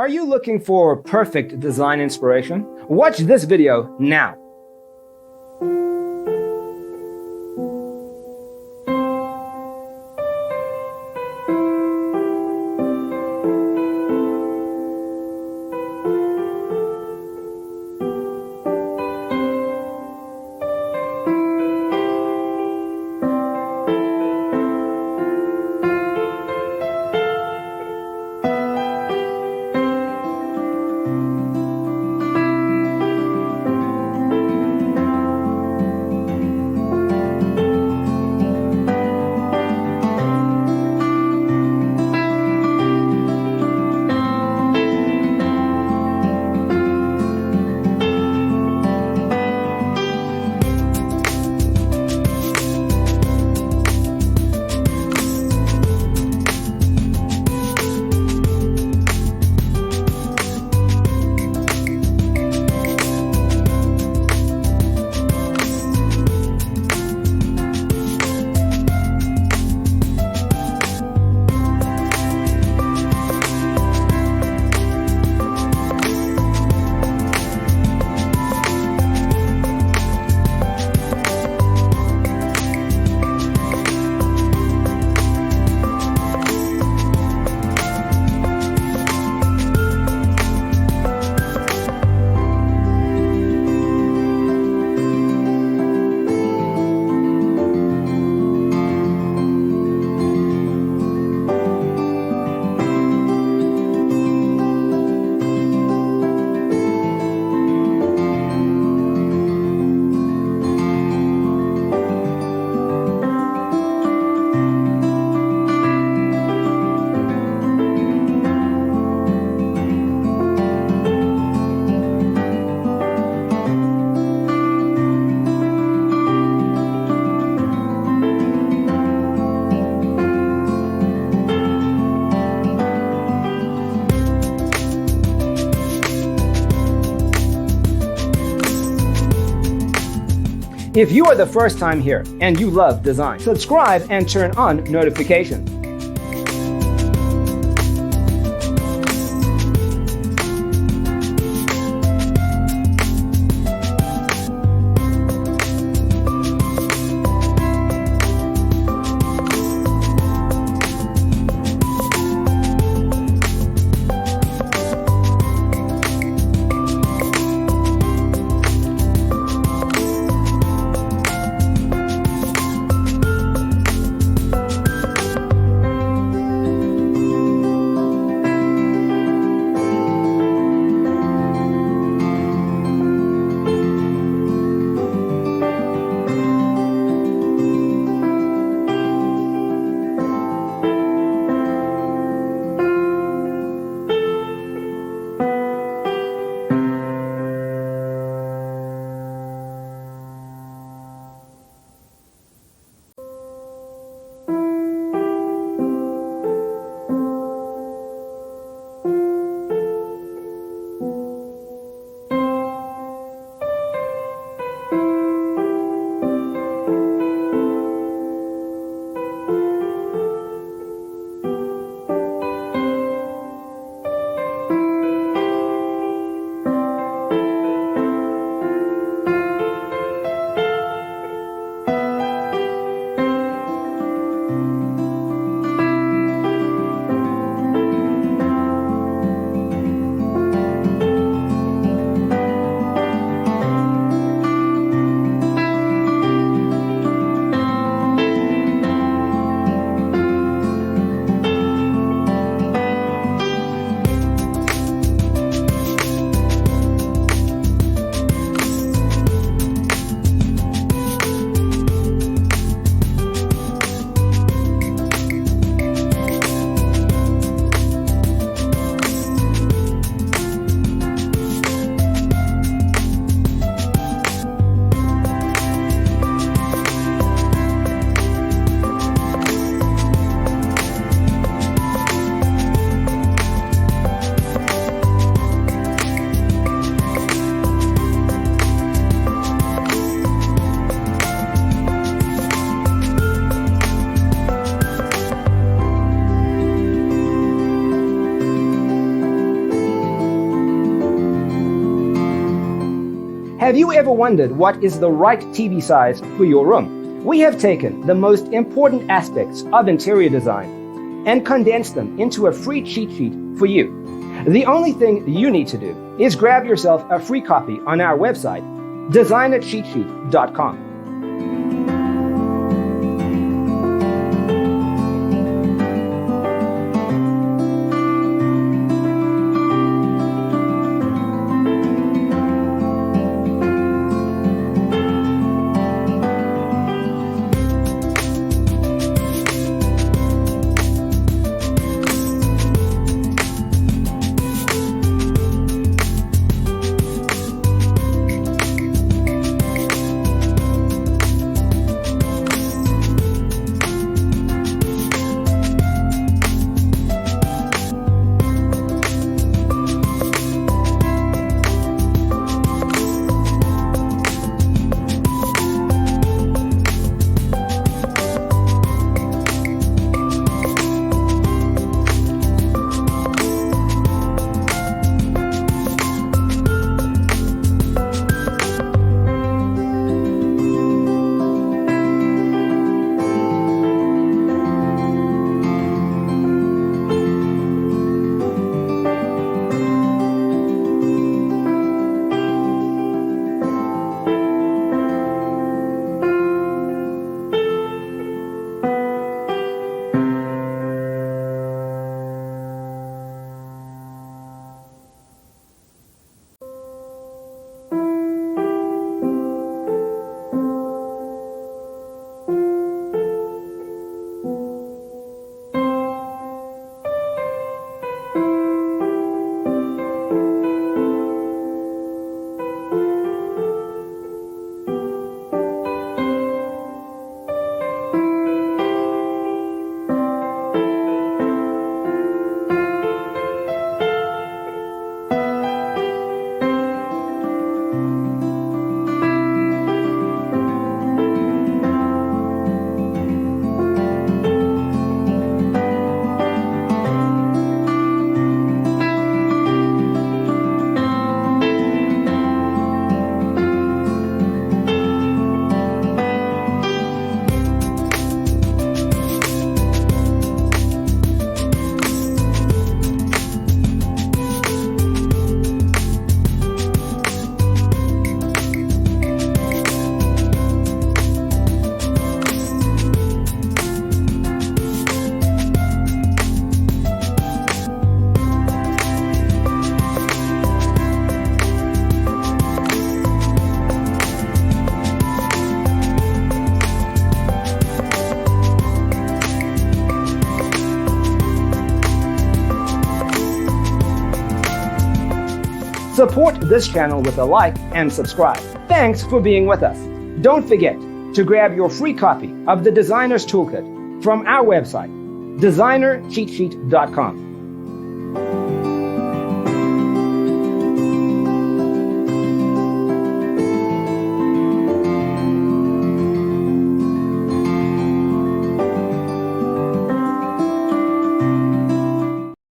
Are you looking for perfect design inspiration? Watch this video now. If you are the first time here and you love design, subscribe and turn on notifications. Have you ever wondered what is the right TV size for your room? We have taken the most important aspects of interior design and condensed them into a free cheat sheet for you. The only thing you need to do is grab yourself a free copy on our website, designercheatsheet.com. Support this channel with a like and subscribe. Thanks for being with us. Don't forget to grab your free copy of the Designer's Toolkit from our website, designercheatsheet.com.